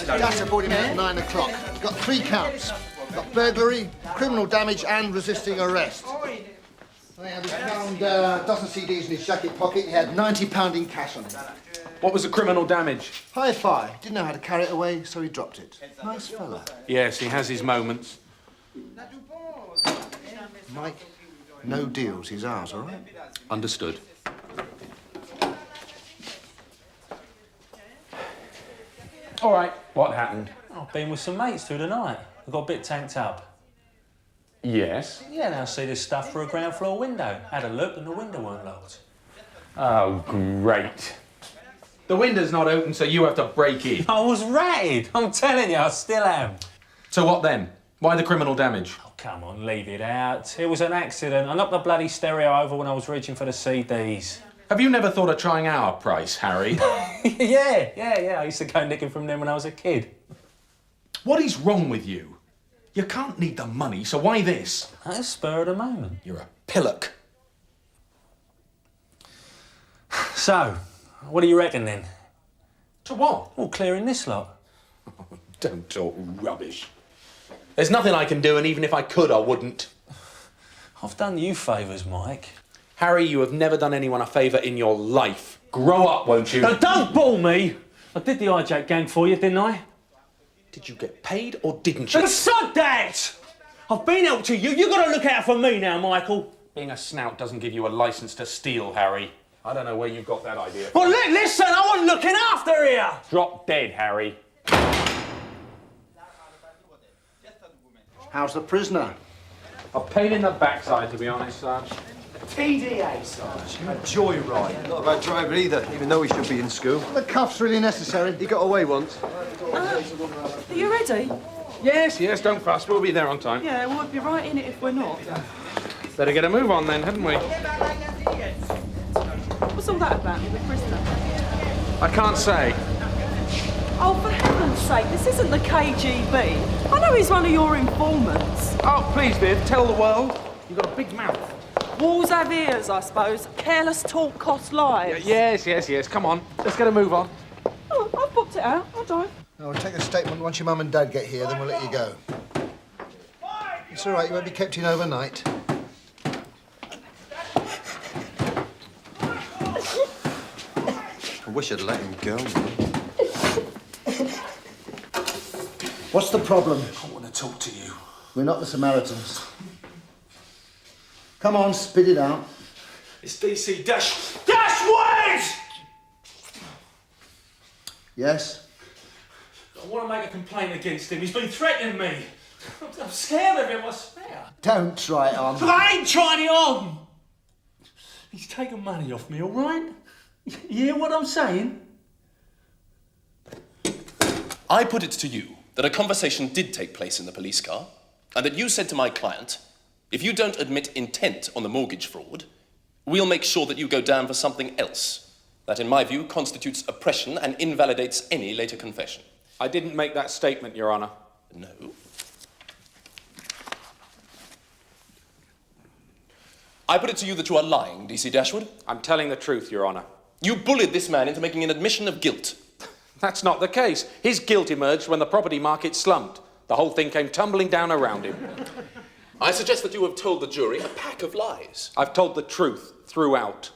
That's brought him at 9 o'clock. He's got 3 counts. Got burglary, criminal damage and resisting arrest. We found a dozen CDs in his jacket pocket. He had £90 in cash on him. What was the criminal damage? Hi-fi. Didn't know how to carry it away, so he dropped it. Nice fella. Yes, he has his moments. Mike, no deals. He's ours, all right? Understood. All right, what happened? I've been with some mates through the night. I got a bit tanked up. Yes? Yeah, now I see this stuff through a ground floor window. Had a look and the window weren't locked. Oh, great. The window's not open, so you have to break in. I was ratted. I'm telling you, I still am. So what then? Why the criminal damage? Oh, come on, leave it out. It was an accident. I knocked the bloody stereo over when I was reaching for the CDs. Have you never thought of trying our price, Harry? Yeah. I used to go nicking from them when I was a kid. What is wrong with you? You can't need the money, so why this? At a spur of the moment. You're a pillock. So, what do you reckon then? To what? Well, clearing this lot. Don't talk rubbish. There's nothing I can do, and even if I could, I wouldn't. I've done you favours, Mike. Harry, you have never done anyone a favour in your life. Grow up, won't you? Now, don't ball me! I did the hijack gang for you, didn't I? Did you get paid or didn't you? And sod that! I've been out to you. You've got to look out for me now, Michael. Being a snout doesn't give you a licence to steal, Harry. I don't know where you got that idea. Well, listen, I wasn't looking after here. Drop dead, Harry. How's the prisoner? A pain in the backside, to be honest, Sarge. TDA, Sarge. A joyride. Not a bad driver either, even though he should be in school. The cuff's really necessary. He got away once. Are you ready? Yes, don't fuss. We'll be there on time. Yeah, we'll be right in it if we're not. Better get a move on then, hadn't we? What's all that about with the prisoner? I can't say. Oh, for heaven's sake, this isn't the KGB. I know he's one of your informants. Oh, please, Viv, tell the world. You've got a big mouth. Walls have ears, I suppose. Careless talk costs lives. Yes. Come on, let's get a move on. Oh, I've booked it out. I'll drive. We'll take a statement once your mum and dad get here, then we'll let you go. It's all right, you won't be kept in overnight. I wish I'd let him go. What's the problem? I want to talk to you. We're not the Samaritans. Come on, spit it out. It's DC Dashwood! Yes? I want to make a complaint against him. He's been threatening me. I'm scared of him, I swear. Don't try it on. But I ain't trying it on. He's taking money off me, all right? You hear what I'm saying? I put it to you that a conversation did take place in the police car, and that you said to my client, if you don't admit intent on the mortgage fraud, we'll make sure that you go down for something else. That, in my view, constitutes oppression and invalidates any later confession. I didn't make that statement, Your Honour. No. I put it to you that you are lying, DC Dashwood. I'm telling the truth, Your Honour. You bullied this man into making an admission of guilt. That's not the case. His guilt emerged when the property market slumped. The whole thing came tumbling down around him. I suggest that you have told the jury a pack of lies. I've told the truth throughout.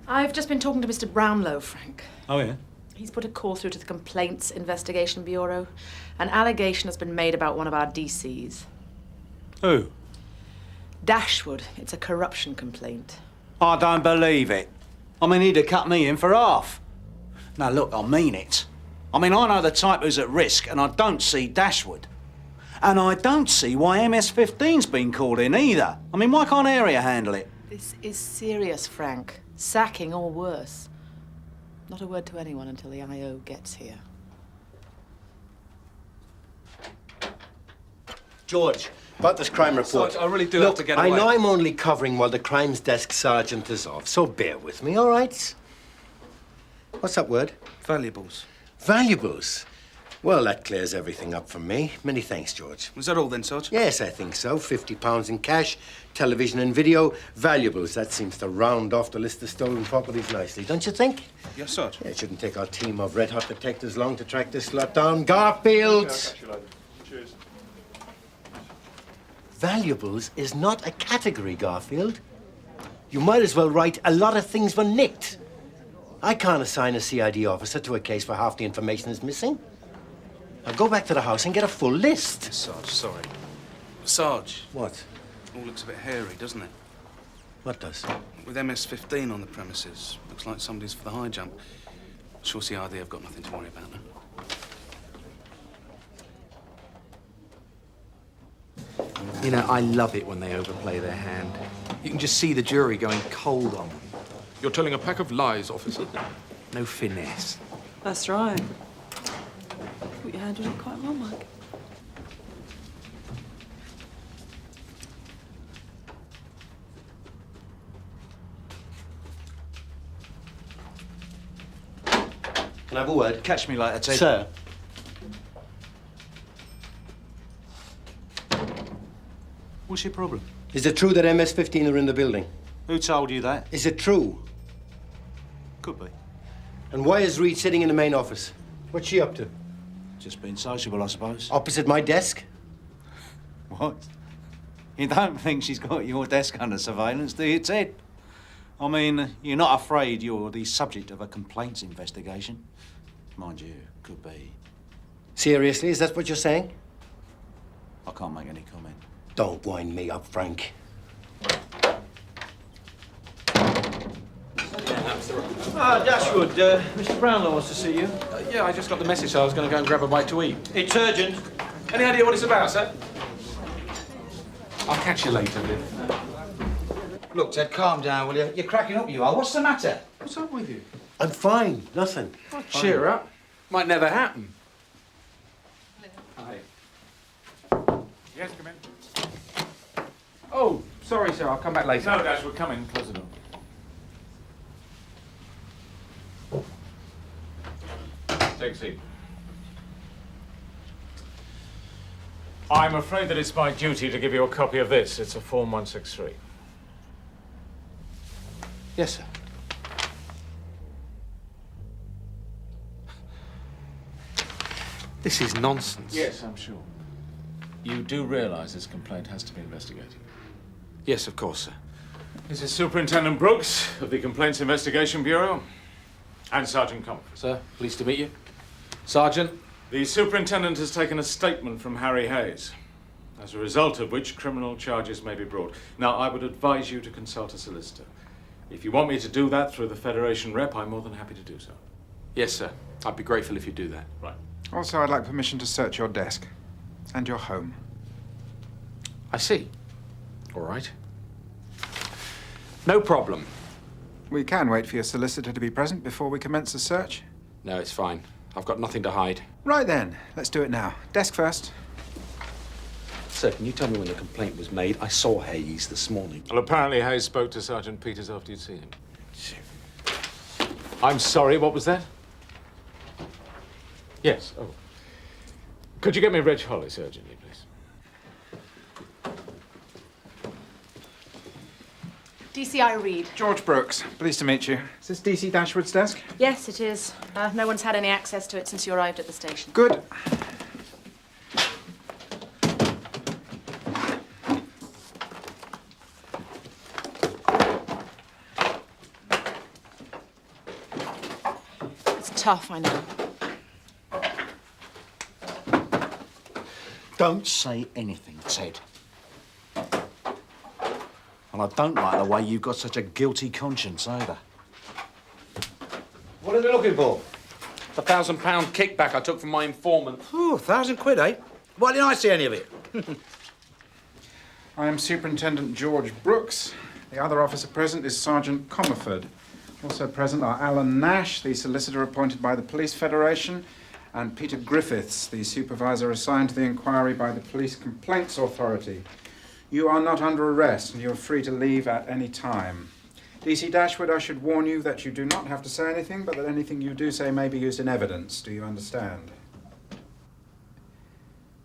I've just been talking to Mr. Brownlow, Frank. Oh, yeah? He's put a call through to the Complaints Investigation Bureau. An allegation has been made about one of our DCs. Who? Dashwood. It's a corruption complaint. I don't believe it. I mean, he'd have cut me in for half. Now, look, I mean it. I mean, I know the type who's at risk, and I don't see Dashwood. And I don't see why MS-15's been called in either. I mean, why can't Area handle it? This is serious, Frank. Sacking or worse. Not a word to anyone until the I.O. gets here. George, about this crime report. Sarge, I really do have to get away. I know I'm only covering while the crimes desk sergeant is off, so bear with me, all right? What's that word? Valuables. Valuables? Well, that clears everything up for me. Many thanks, George. Was that all then, Sarge? Yes, I think so. £50 in cash, television and video, valuables. That seems to round off the list of stolen properties nicely, don't you think? Yes, Sarge. Yeah, it shouldn't take our team of red-hot detectives long to track this lot down. Garfield! Cheers. Valuables is not a category, Garfield. You might as well write a lot of things were nicked. I can't assign a CID officer to a case where half the information is missing. Now go back to the house and get a full list. Yes, Sarge, sorry. Sarge. What? All looks a bit hairy, doesn't it? What does? With MS-15 on the premises. Looks like somebody's for the high jump. Sure CID have got nothing to worry about now. You know, I love it when they overplay their hand. You can just see the jury going cold on them. You're telling a pack of lies, officer. No finesse. That's right. Thought you handled it quite well, Mike. Can I have a word? Catch me later, Ted. Sir. What's your problem? Is it true that MS-15 are in the building? Who told you that? Is it true? Could be. And why is Reed sitting in the main office? What's she up to? Just being sociable, I suppose. Opposite my desk? What? You don't think she's got your desk under surveillance, do you, Ted? I mean, you're not afraid you're the subject of a complaints investigation? Mind you, could be. Seriously, is that what you're saying? I can't make any comment. Don't wind me up, Frank. Dashwood, Mr. Brownlow wants to see you. Yeah, I just got the message, so I was going to go and grab a bite to eat. It's urgent. Any idea what it's about, sir? I'll catch you later, Viv. Look, Ted, calm down, will you? You're cracking up, you are. What's the matter? What's up with you? I'm fine. Nothing. Cheer up. Might never happen. Hi. Yes, come in. Oh, sorry, sir. I'll come back later. No, Dashwood, come in. Close the door. Take a seat. I'm afraid that it's my duty to give you a copy of this. It's a Form 163. Yes, sir. This is nonsense. Yes, I'm sure. You do realise this complaint has to be investigated? Yes, of course, sir. This is Superintendent Brooks of the Complaints Investigation Bureau and Sergeant Conway. Sir, pleased to meet you. Sergeant? The superintendent has taken a statement from Harry Hayes, as a result of which criminal charges may be brought. Now, I would advise you to consult a solicitor. If you want me to do that through the Federation rep, I'm more than happy to do so. Yes, sir. I'd be grateful if you do that. Right. Also, I'd like permission to search your desk and your home. I see. All right. No problem. We can wait for your solicitor to be present before we commence the search. No, it's fine. I've got nothing to hide. Right then, let's do it now. Desk first. Sir, can you tell me when the complaint was made? I saw Hayes this morning. Well, apparently Hayes spoke to Sergeant Peters after you'd seen him. I'm sorry, what was that? Yes, oh. Could you get me Reg Hollis urgently, please? DCI Reed. George Brooks, pleased to meet you. Is this DC Dashwood's desk? Yes, it is. No one's had any access to it since you arrived at the station. Good. It's tough, I know. Don't say anything, Ted. And I don't like the way you've got such a guilty conscience either. What are they looking for? The £1,000 kickback I took from my informant. Ooh, £1,000, eh? Why didn't I see any of it? I am Superintendent George Brooks. The other officer present is Sergeant Comerford. Also present are Alan Nash, the solicitor appointed by the Police Federation, and Peter Griffiths, the supervisor assigned to the inquiry by the Police Complaints Authority. You are not under arrest, and you are free to leave at any time. DC Dashwood, I should warn you that you do not have to say anything, but that anything you do say may be used in evidence. Do you understand?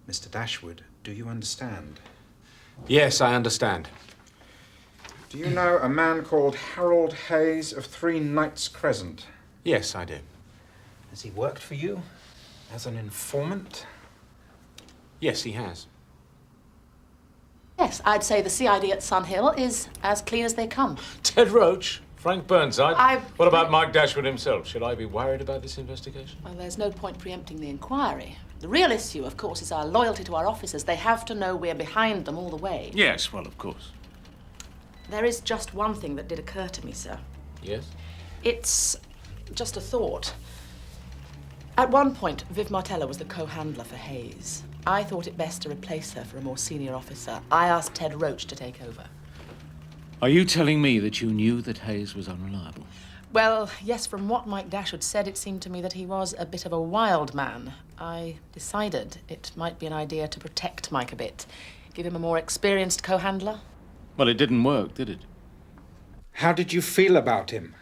Mr. Dashwood, do you understand? Yes, I understand. Do you know a man called Harold Hayes of 3 Knights Crescent? Yes, I do. Has he worked for you as an informant? Yes, he has. Yes, I'd say the CID at Sun Hill is as clean as they come. Ted Roach, Frank Burnside. I- What about Mike Dashwood himself? Should I be worried about this investigation? Well, there's no point preempting the inquiry. The real issue, of course, is our loyalty to our officers. They have to know we're behind them all the way. Yes, well, of course. There is just one thing that did occur to me, sir. Yes? It's just a thought. At one point, Viv Martella was the co-handler for Hayes. I thought it best to replace her for a more senior officer. I asked Ted Roach to take over. Are you telling me that you knew that Hayes was unreliable? Well, yes, from what Mike Dashwood said, it seemed to me that he was a bit of a wild man. I decided it might be an idea to protect Mike a bit. Give him a more experienced co-handler. Well, it didn't work, did it? How did you feel about him?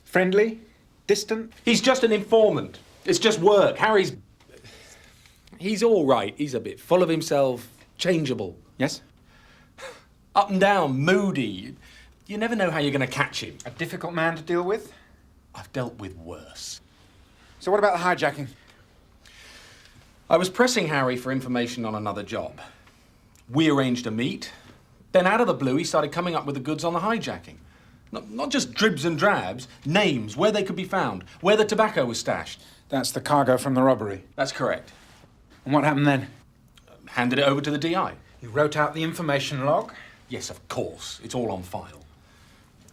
Friendly? Distant? He's just an informant. It's just work. He's all right. He's a bit full of himself, changeable. Yes? Up and down, moody. You never know how you're going to catch him. A difficult man to deal with? I've dealt with worse. So what about the hijacking? I was pressing Harry for information on another job. We arranged a meet. Then out of the blue, he started coming up with the goods on the hijacking. Not just dribs and drabs, names, where they could be found, where the tobacco was stashed. That's the cargo from the robbery. That's correct. And what happened then? Handed it over to the DI. You wrote out the information log? Yes, of course. It's all on file.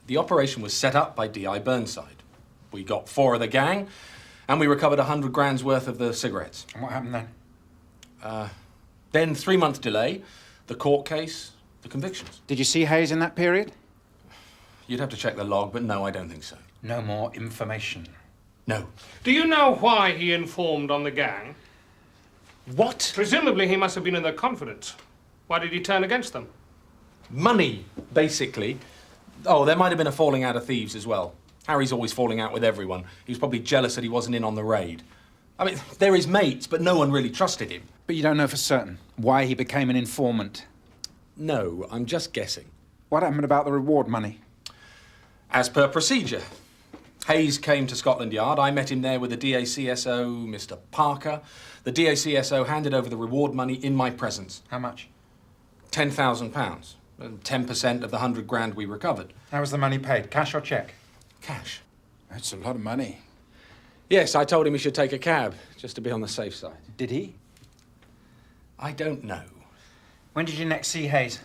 The operation was set up by DI Burnside. We got 4 of the gang, and we recovered 100 grand's worth of the cigarettes. And what happened then? Then 3-month delay, the court case, the convictions. Did you see Hayes in that period? You'd have to check the log, but no, I don't think so. No more information. No. Do you know why he informed on the gang? What? Presumably he must have been in their confidence. Why did he turn against them? Money, basically. Oh, there might have been a falling out of thieves as well. Harry's always falling out with everyone. He was probably jealous that he wasn't in on the raid. I mean, they're his mates, but no one really trusted him. But you don't know for certain why he became an informant? No, I'm just guessing. What happened about the reward money? As per procedure. Hayes came to Scotland Yard. I met him there with the DACSO, Mr. Parker. The DACSO handed over the reward money in my presence. How much? £10,000. 10% of the 100 grand we recovered. How was the money paid? Cash or cheque? Cash. That's a lot of money. Yes, I told him he should take a cab, just to be on the safe side. Did he? I don't know. When did you next see Hayes?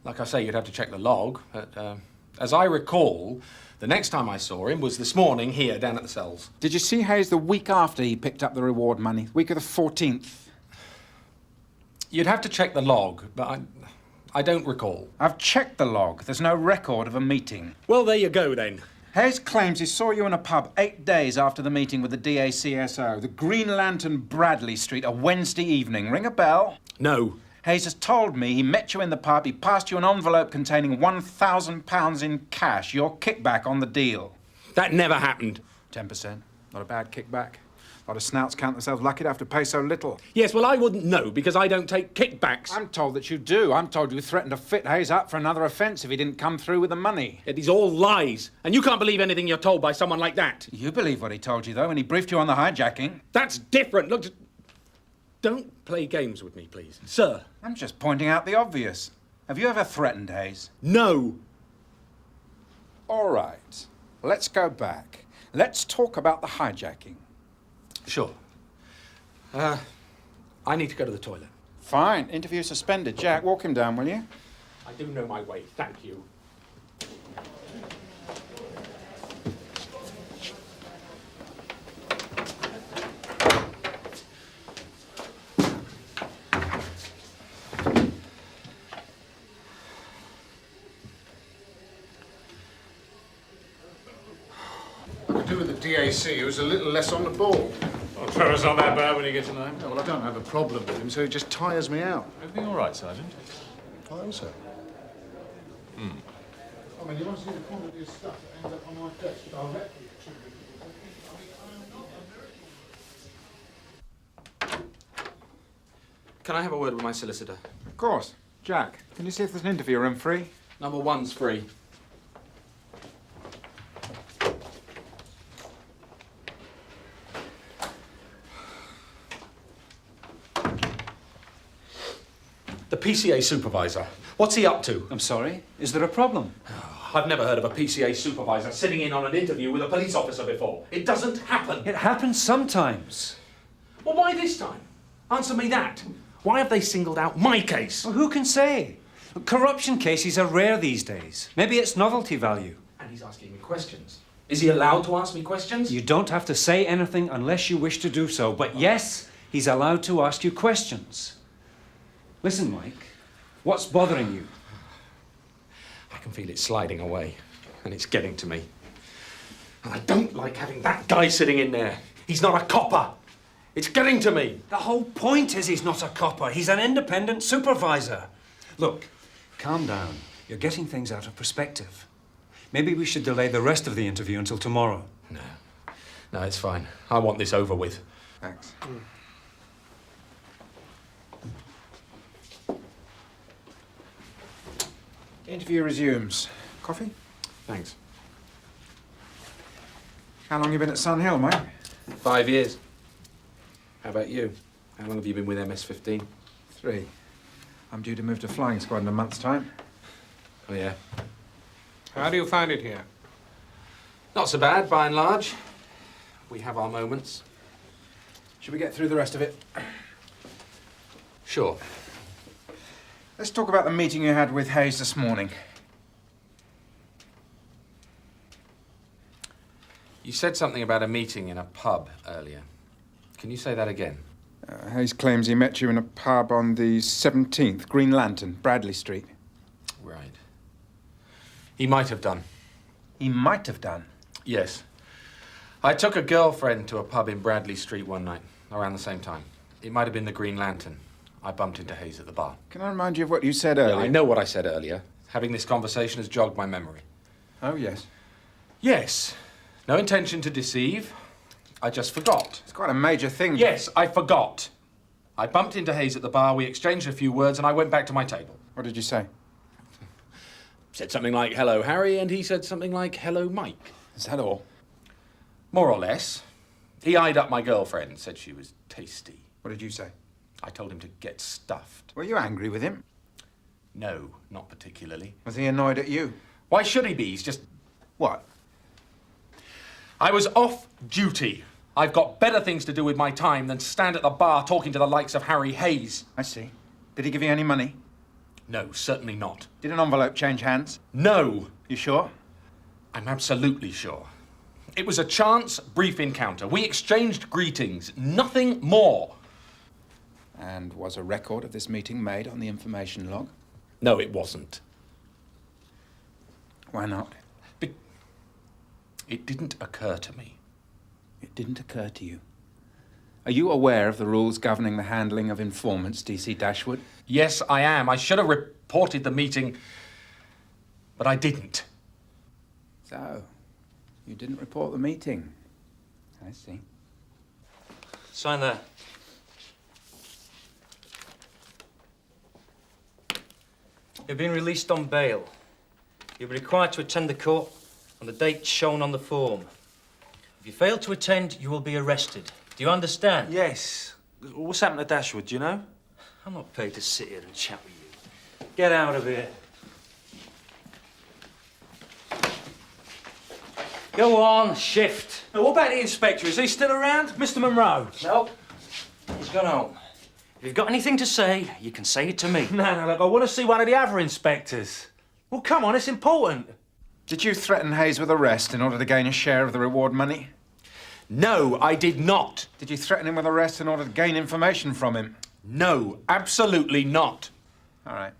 Like I say, you'd have to check the log. But, as I recall, the next time I saw him was this morning here, down at the cells. Did you see Hayes the week after he picked up the reward money? Week of the 14th? You'd have to check the log, but I don't recall. I've checked the log. There's no record of a meeting. Well, there you go, then. Hayes claims he saw you in a pub 8 days after the meeting with the DACSO, the Green Lantern, Bradley Street, a Wednesday evening. Ring a bell? No. Hayes has told me he met you in the pub, he passed you an envelope containing £1,000 in cash, your kickback on the deal. That never happened. 10%. Not a bad kickback. A lot of snouts count themselves lucky to have to pay so little. Yes, well, I wouldn't know, because I don't take kickbacks. I'm told that you do. I'm told you threatened to fit Hayes up for another offence if he didn't come through with the money. It is all lies, and you can't believe anything you're told by someone like that. You believe what he told you, though, when he briefed you on the hijacking. That's different. Look, don't play games with me, please. Sir. I'm just pointing out the obvious. Have you ever threatened Hayes? No. All right. Let's go back. Let's talk about the hijacking. Sure. I need to go to the toilet. Fine. Interview suspended. Jack, walk him down, will you? I do know my way. Thank you. I could do with the DAC, who was a little less on the ball. Well, Trevor's not that bad when you get to know him. No, well, I don't have a problem with him, so he just tires me out. Everything all right, Sergeant? I hope so. I mean, you want to see the quantity of stuff that ends up on my desk directly at Trudie. can I have a word with my solicitor? Of course. Jack, can you see if there's an interview room free? Number 1's free. The PCA supervisor. What's he up to? I'm sorry, is there a problem? I've never heard of a PCA supervisor sitting in on an interview with a police officer before. It doesn't happen. It happens sometimes. Well, why this time? Answer me that. Why have they singled out my case? Well, who can say? Corruption cases are rare these days. Maybe it's novelty value. And he's asking me questions. Is he allowed to ask me questions? You don't have to say anything unless you wish to do so. But yes, he's allowed to ask you questions. Listen, Mike, what's bothering you? I can feel it sliding away, and it's getting to me. And I don't like having that guy sitting in there. He's not a copper. It's getting to me. The whole point is he's not a copper. He's an independent supervisor. Look, calm down. You're getting things out of perspective. Maybe we should delay the rest of the interview until tomorrow. No, it's fine. I want this over with. Thanks. Interview resumes. Coffee? Thanks. How long have you been at Sun Hill, mate? 5 years. How about you? How long have you been with MS-15? 3. I'm due to move to flying squad in a month's time. Oh, yeah. How do you find it here? Not so bad, by and large. We have our moments. Should we get through the rest of it? Sure. Let's talk about the meeting you had with Hayes this morning. You said something about a meeting in a pub earlier. Can you say that again? Hayes claims he met you in a pub on the 17th, Green Lantern, Bradley Street. Right. He might have done. He might have done? Yes. I took a girlfriend to a pub in Bradley Street one night, around the same time. It might have been the Green Lantern. I bumped into Hayes at the bar. Can I remind you of what you said earlier? Yeah, I know what I said earlier. Having this conversation has jogged my memory. Oh, yes. Yes. No intention to deceive. I just forgot. It's quite a major thing. Yes, I forgot. I bumped into Hayes at the bar, we exchanged a few words, and I went back to my table. What did you say? Said something like, hello, Harry, and he said something like, hello, Mike. Is that all? More or less. He eyed up my girlfriend, said she was tasty. What did you say? I told him to get stuffed. Were you angry with him? No, not particularly. Was he annoyed at you? Why should he be? He's just... What? I was off duty. I've got better things to do with my time than stand at the bar talking to the likes of Harry Hayes. I see. Did he give you any money? No, certainly not. Did an envelope change hands? No. You sure? I'm absolutely sure. It was a chance, brief encounter. We exchanged greetings, nothing more. And was a record of this meeting made on the information log? No, it wasn't. Why not? It didn't occur to me. It didn't occur to you? Are you aware of the rules governing the handling of informants, DC Dashwood? Yes, I am. I should have reported the meeting, but I didn't. So, you didn't report the meeting. I see. Sign there. You've been released on bail. You'll be required to attend the court on the date shown on the form. If you fail to attend, you will be arrested. Do you understand? Yes. What's happened to Dashwood, do you know? I'm not paid to sit here and chat with you. Get out of here. Go on, shift. Now, what about the inspector? Is he still around? Mr. Monroe? Nope. He's gone home. If you've got anything to say, you can say it to me. No, look, I want to see one of the other inspectors. Well, come on, it's important. Did you threaten Hayes with arrest in order to gain a share of the reward money? No, I did not. Did you threaten him with arrest in order to gain information from him? No, absolutely not. All right.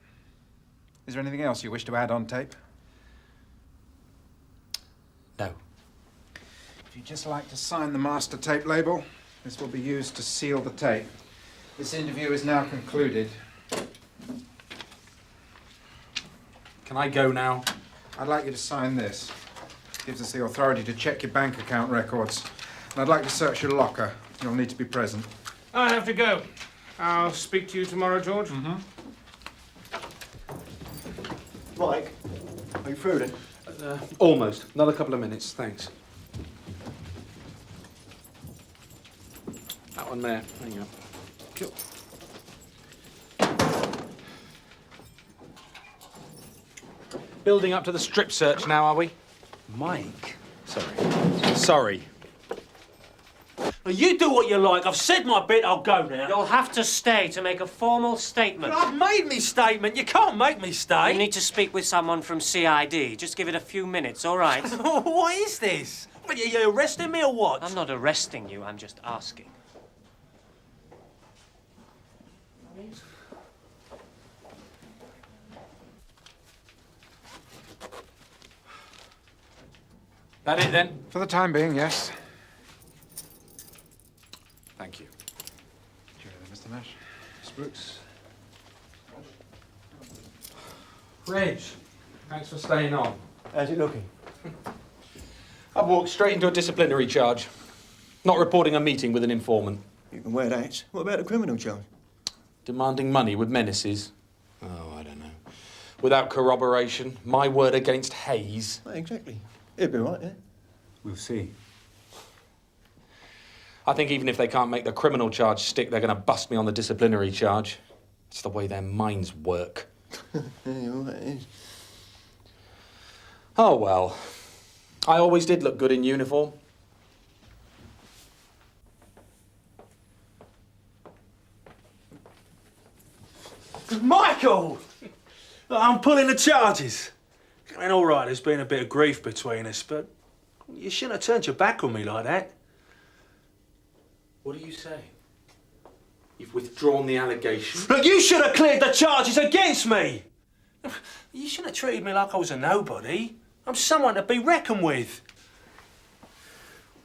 Is there anything else you wish to add on tape? No. If you'd just like to sign the master tape label, this will be used to seal the tape. This interview is now concluded. Can I go now? I'd like you to sign this. It gives us the authority to check your bank account records. And I'd like to search your locker. You'll need to be present. I have to go. I'll speak to you tomorrow, George. Mm-hmm. Mike, are you through then? Almost. Another couple of minutes, thanks. That one there. Hang on. Cool. Building up to the strip search now, are we? Mike? Sorry. Well, you do what you like. I've said my bit, I'll go now. You'll have to stay to make a formal statement. But I've made me statement. You can't make me stay. You need to speak with someone from CID. Just give it a few minutes, all right? What is this? What, you arresting me or what? I'm not arresting you, I'm just asking. That it then? For the time being, yes. Thank you. Cheerio, Mr. Nash. Miss Brooks. Reg, thanks for staying on. How's it looking? I've walked straight into a disciplinary charge. Not reporting a meeting with an informant. You can wear that. What about the criminal charge? Demanding money with menaces. Oh, I don't know. Without corroboration, my word against Hayes. Well, exactly. It'll be right, yeah? We'll see. I think even if they can't make the criminal charge stick, they're going to bust me on the disciplinary charge. It's the way their minds work. Yeah, you're right, it is. Oh, well. I always did look good in uniform. Michael! I'm pulling the charges. I mean, all right, there's been a bit of grief between us, but you shouldn't have turned your back on me like that. What do you say? You've withdrawn the allegation? Look, you should have cleared the charges against me! You shouldn't have treated me like I was a nobody. I'm someone to be reckoned with.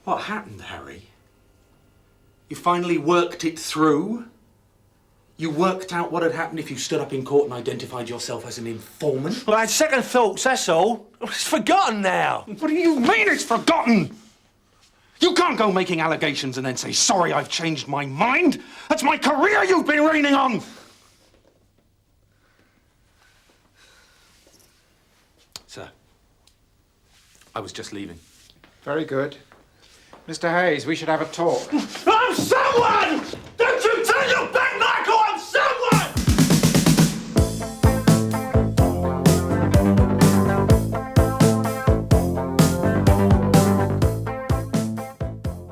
What happened, Harry? You finally worked it through? You worked out what had happened if you stood up in court and identified yourself as an informant? Well, I had second thoughts, that's all. It's forgotten now. What do you mean it's forgotten? You can't go making allegations and then say, sorry, I've changed my mind. That's my career you've been raining on. Sir, I was just leaving. Very good. Mr. Hayes, we should have a talk.